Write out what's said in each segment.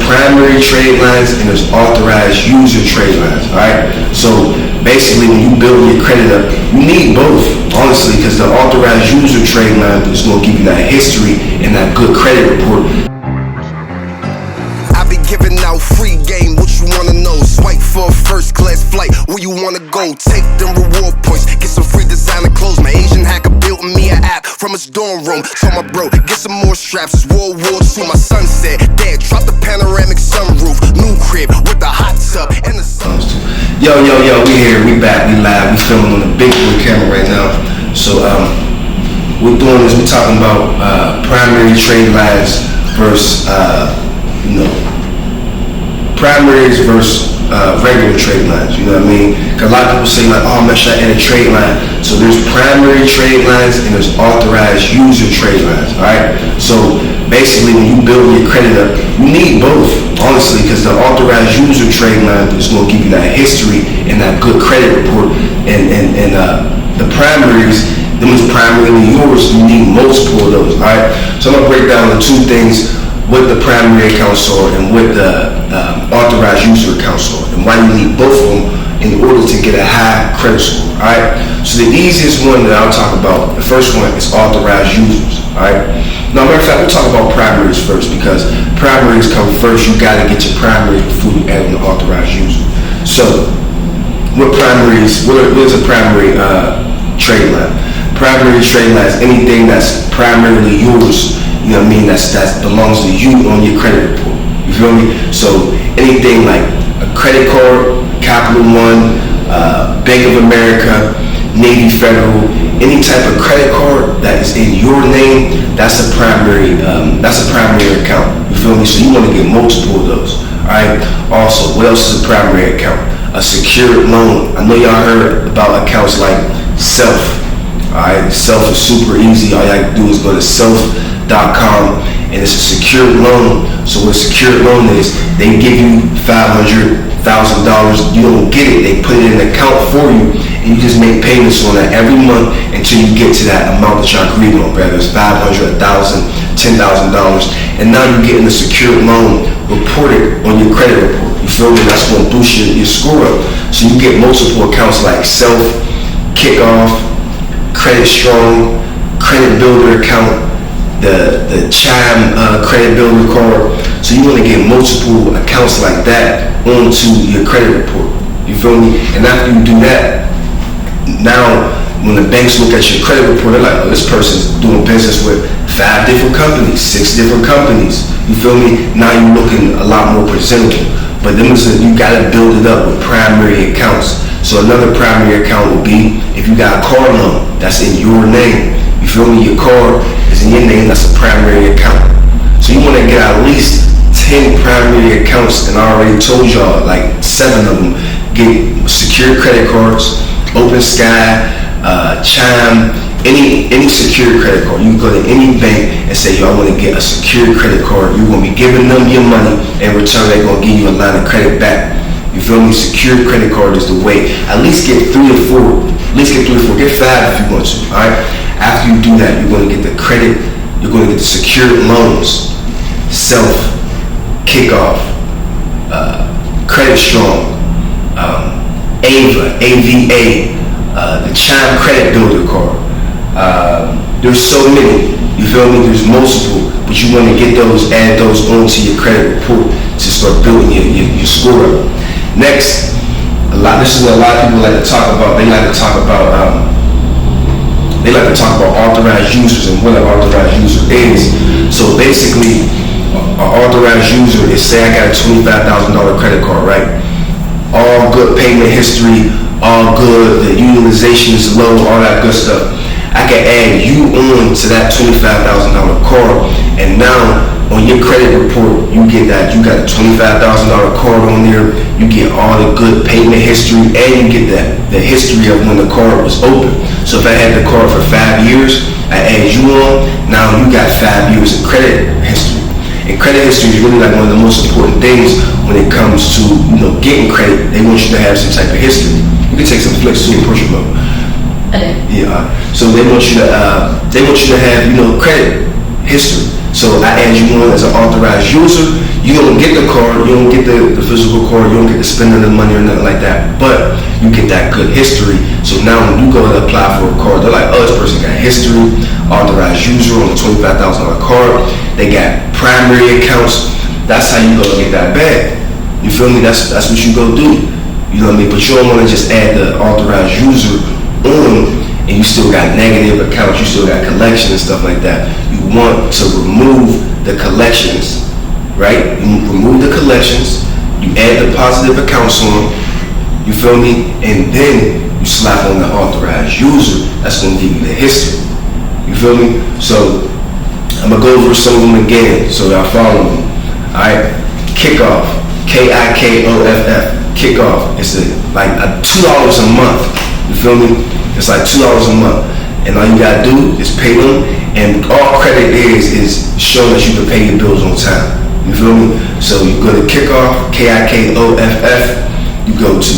primary trade lines and there's authorized user trade lines, all right? So basically when you build your credit up, you need both, honestly, because the authorized user trade line is going to give you that history and that good credit report. I be giving out free game, what you wanna know? Swipe for a first class flight, where you wanna go? Take them reward points, get some free designer clothes. My Asian hacker built me an app from his dorm room. Told my bro, get some more straps, it's World War II. My son said, Dad, drop the panoramic sunroof. New crib with the hot tub and the sun. Yo, we here, we back, we live, we filming on the big boy camera right now. So we're doing this, we're talking about primary trade lines versus primaries versus regular trade lines, you know what I mean? Because a lot of people say like, oh man, should I add a trade line? So there's primary trade lines and there's authorized user trade lines, all right? So basically when you build your credit up, you need both, honestly, because the authorized user trade line is going to give you that history and that good credit report, and the primaries, them is primarily yours, you need multiple of those, all right? So I'm going to break down the two things, what the primary accounts are and what the authorized user accounts are, and why you need both of them in order to get a high credit score, all right? So the easiest one that I'll talk about, the first one is authorized users, all right? Now, matter of fact, we'll talk about primaries first because primaries come first. You gotta get your primaries before you add on the authorized user. So, what is a primary trade line? Primary trade line is anything that's primarily yours, you know what I mean, that belongs to you on your credit report. You feel me? So anything like a credit card, Capital One, Bank of America, Navy Federal, any type of credit card that is in your name, that's a primary account. You feel me? So you want to get multiple of those. All right. Also, what else is a primary account? A secured loan. I know y'all heard about accounts like Self. All right. Self is super easy. All you have to do is go to self.com. And it's a secured loan. So what a secured loan is, they give you $500,000. You don't get it. They put it in an account for you, and you just make payments on that every month until you get to that amount that y'all agreed on, whether it's $500, $1,000, $10,000, and now you're getting the secured loan reported on your credit report. You feel me? That's going to boost your score up. So you get multiple accounts like Self, Kickoff, Credit Strong, Credit Builder account, the Chime credit builder card. So you want to get multiple accounts like that onto your credit report. You feel me? And after you do that, now when the banks look at your credit report, they're like, oh, this person's doing business with 5 different companies, 6 different companies. You feel me? Now you're looking a lot more presentable. But then you gotta build it up with primary accounts. So another primary account will be if you got a car loan that's in your name. You feel me? Your car is in your name, that's a primary account. So you want to get at least 10 primary accounts, and I already told y'all like 7 of them. Get secured credit cards, Open Sky, Chime, any secured credit card. You can go to any bank and say, yo, I want to get a secured credit card. You're going to be giving them your money, and in return they're going to give you a line of credit back. You feel me? Secured credit card is the way. At least get 3 or 4. At least get 3 or 4. Get 5 if you want to. All right. After you do that, you're going to get the credit. You're going to get the secured loans. Self, Kickoff, Credit Strong, AVA, the Chime Credit Builder card. There's so many. You feel me? There's multiple, but you want to get those, add those onto your credit report to start building your score up. Next, this is what a lot of people like to talk about. They like to talk about authorized users and what an authorized user is. So basically, an authorized user is, say I got a $25,000 credit card, right? All good payment history, all good, the utilization is low, all that good stuff. I can add you on to that $25,000 card, and now on your credit report, you get that, you got a $25,000 card on there, you get all the good payment history, and you get the history of when the card was open. So if I had the card for 5 years, I add you on, now you got 5 years of credit history. And credit history is really like one of the most important things when it comes to, getting credit. They want you to have some type of history. You can take some flicks too and push them up. Okay. Yeah. So they want you to have, credit history. So I add you on as an authorized user. You don't get the card, you don't get the physical card, you don't get to spend the money or nothing like that, but you get that good history. So now when you go to apply for a card, they're like, oh, this person got history, authorized user on a $25,000 card. They got primary accounts. That's how you go get that bag. You feel me? That's what you go do. You know what I mean? But you don't want to just add the authorized user on and you still got negative accounts, you still got collection and stuff like that. You want to remove the collections, right? You remove the collections, you add the positive accounts on, you feel me? And then you slap on the authorized user. That's going to give you the history. You feel me? So I'm going to go over some of them again so y'all follow me. Alright? Kickoff. Kickoff. Kickoff. It's like $2 a month. You feel me? It's like $2 a month. And all you gotta do is pay them. And all credit is showing that you can pay your bills on time. You feel me? So you go to Kickoff, Kickoff. You go to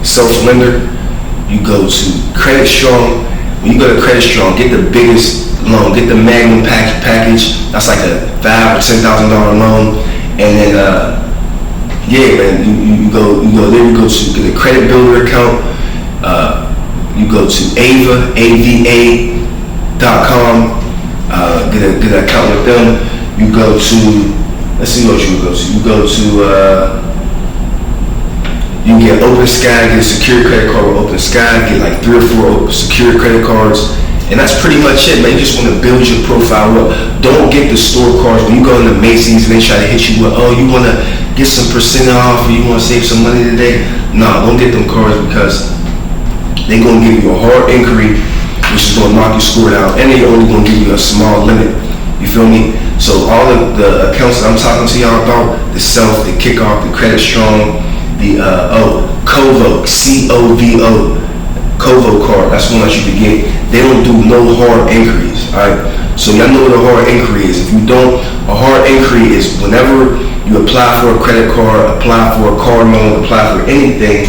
self-lender. You go to Credit Strong. When you go to Credit Strong, get the biggest loan. Get the Magnum package. That's like a $5,000 or $10,000 loan. And then yeah, man, you go there. You go to get a credit builder account. You go to ava.com. Get an account with them. You go to, let's see what you go to. You go to, you can get Open Sky, get a secure credit card with Open Sky, get like 3 or 4 secure credit cards. And that's pretty much it, man. You just want to build your profile up. Don't get the store cards. When you go into Macy's and they try to hit you with, oh, you want to get some percent off or you want to save some money today. No, don't get them cards because they're going to give you a hard inquiry, which is going to knock your score down, and they're only going to give you a small limit. You feel me? So all of the accounts that I'm talking to y'all about, the Self, the Kickoff, the Credit Strong, the Covo, C-O-V-O, Covo card, that's one that you can get. They don't do no hard inquiries, all right? So y'all know what a hard inquiry is. If you don't, a hard inquiry is whenever you apply for a credit card, apply for a car loan, apply for anything,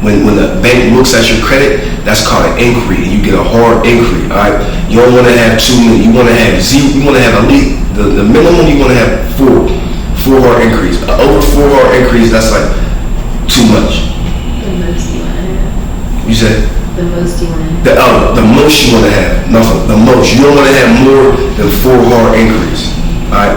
when the bank looks at your credit, that's called an inquiry, and you get a hard inquiry, all right? You don't want to have too many. You want to have zero. You want to have at least the minimum. You want to have four hard inquiries. Over 4 hard inquiries, that's like too much. The most you want to have. You said? The most you want to have. The most you want to have. Nothing. The most. You don't want to have more than 4 hard inquiries. All right,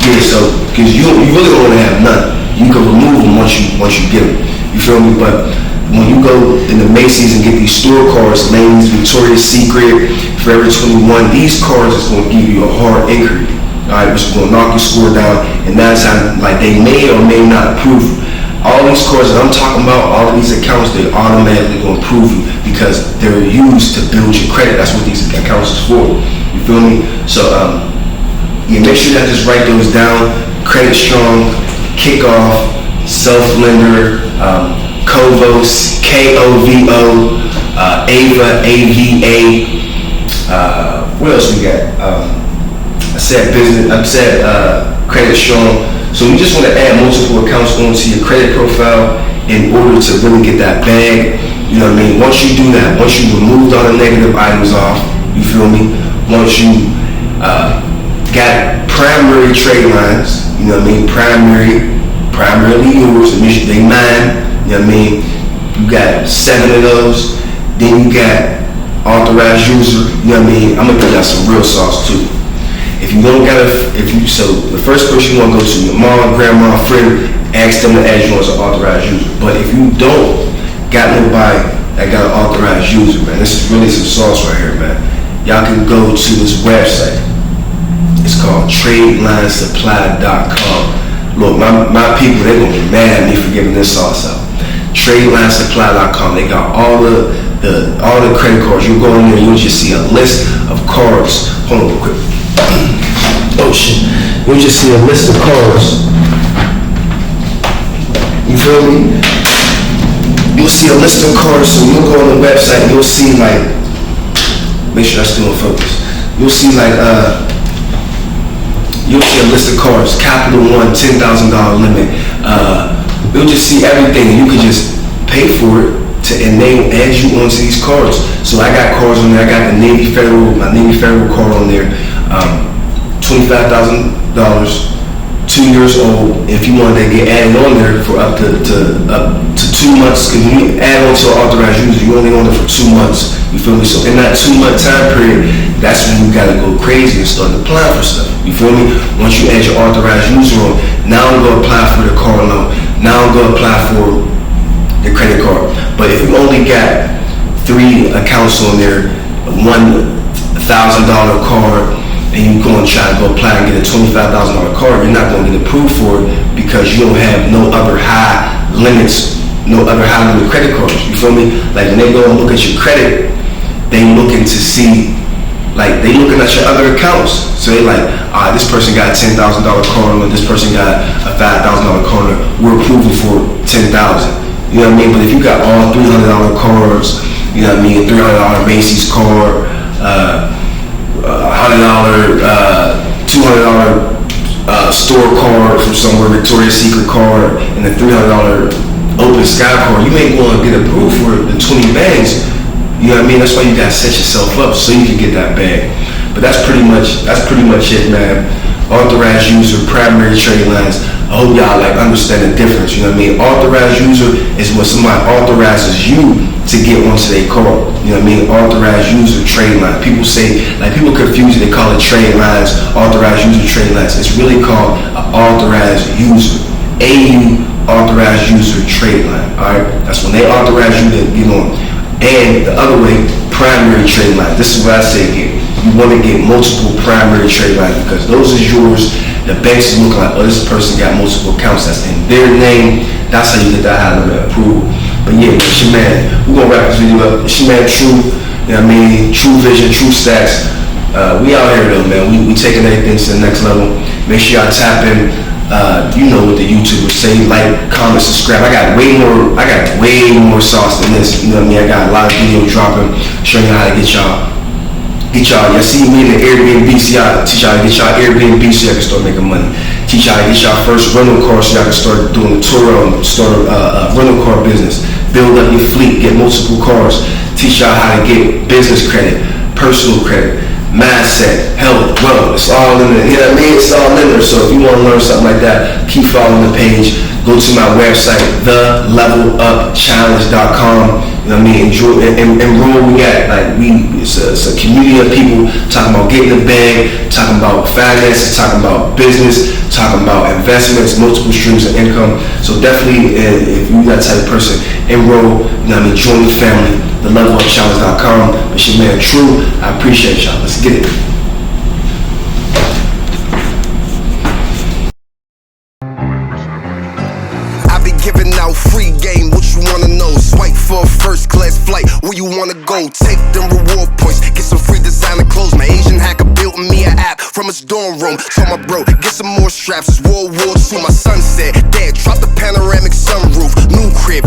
yeah. So, because you really don't want to have none. You can remove them once you get them. You feel me? But when you go in the Macy's and get these store cards, Lane's, Victoria's Secret, Forever 21, these cards is going to give you a hard inquiry. All right, which is going to knock your score down, and that's how, like, they may or may not approve you. All these cards that I'm talking about, all of these accounts, they automatically going to approve you because they're used to build your credit. That's what these accounts is for. You feel me? So, yeah, make sure that just write those down. Credit Strong, Kickoff, Self-Lender, Covos, K-O-V-O, Ava, A-V-A. What else we got? I said Credit Strong. So we just want to add multiple accounts onto your credit profile in order to really get that bag. You know what I mean? Once you do that, once you removed all the negative items off, you feel me? Once you got primary trade lines, you know what I mean? Primarily yours, they mine, you know what I mean? You got 7 of those, then you got authorized user, you know what I mean? I'm gonna give y'all some real sauce too. If you don't got so the first person you wanna go to, your mom, grandma, friend, ask them to add you as an authorized user. But if you don't got nobody that got an authorized user, man, this is really some sauce right here, man. Y'all can go to this website. It's called TradelinesSupply.com. Look, my people, they're gonna be mad at me for giving this sauce out. TradelinesSupply.com. They got all the credit cards. You go in there, you'll just see a list of cards. Hold on real quick. Oh shit. You'll just see a list of cards. You feel me? You'll see a list of cards, so you'll go on the website and you'll see like, make sure that's still in focus. You'll see like you'll see a list of cards, Capital One, $10,000 limit. You'll just see everything, and you can just pay for it and they will add you onto these cards. So I got cards on there. I got my Navy Federal card on there. $25,000. 2 years old. If you wanted to get added on there for up to 2 months, because when you add on to an authorized user, you only on there for 2 months. You feel me? So in that 2-month time period, that's when you gotta go crazy and start applying for stuff. You feel me? Once you add your authorized user on, now I'm gonna apply for the car loan. Now I'm gonna apply for the credit card. But if you only got 3 accounts on there, $1,000 card, and you go and try to go apply and get a $25,000 card, you're not going to get approved for it because you don't have no other high limits, no other high limit credit cards. You feel me? Like when they go and look at your credit, they looking to see, like they looking at your other accounts. So they like, this person got a $10,000 card, or this person got a $5,000 card, we're approving for $10,000. You know what I mean? But if you got all $300 cards, you know what I mean, $300 Macy's card, $100, $200 store card from somewhere, Victoria's Secret card, and the $300 Open Sky card, you ain't going to get approved for the 20 bags. You know what I mean? That's why you gotta set yourself up so you can get that bag. But that's pretty much it, man. Authorized user, primary trade lines. I hope y'all like understand the difference. You know what I mean? Authorized user is when somebody authorizes you to get onto their card. You know what I mean? Authorized user, trade line. People say, like people confuse it, they call it trade lines, authorized user, trade lines. It's really called an authorized user. AU, authorized user, trade line. Alright? That's when they authorize you to get on. And the other way, primary trade line. This is what I say again. You want to get multiple primary trade lines because those are yours. The banks look like, this person got multiple accounts that's in their name. That's how you get that high limit approval. But yeah, it's your man. We're gonna wrap this video up. It's your man True. You know what I mean? True Vision, True Stacks. We out here though, man. We taking everything to the next level. Make sure y'all tap in. You know what the YouTubers say, like, comment, subscribe. I got way more sauce than this. You know what I mean? I got a lot of videos dropping, showing y'all how to get y'all see me in the Airbnb, teach y'all how to get y'all Airbnb so y'all can start making money. Teach y'all how to get y'all first rental car so y'all can start doing the tour and start a rental car business. Build up your fleet, get multiple cars. Teach y'all how to get business credit, personal credit, mindset, health, wealth. It's all in there. You know what I mean? It's all in there. So if you want to learn something like that, keep following the page. Go to my website, thelevelupchallenge.com. You know what I mean? Enroll. We got it's a community of people talking about getting a bag, talking about finances, talking about business, talking about investments, multiple streams of income. So definitely, if you're that type of person, enroll. You know what I mean? Join the family. Thelevelupchallenge.com. It's your man True. I appreciate y'all. Let's get it. Giving out free game, what you wanna know? Swipe for a first class flight, where you wanna go? Take them reward points, get some free designer clothes. My Asian hacker built me an app from his dorm room. Told my bro, get some more straps, it's World War II. My son said, Dad, drop the panoramic sunroof. New crib,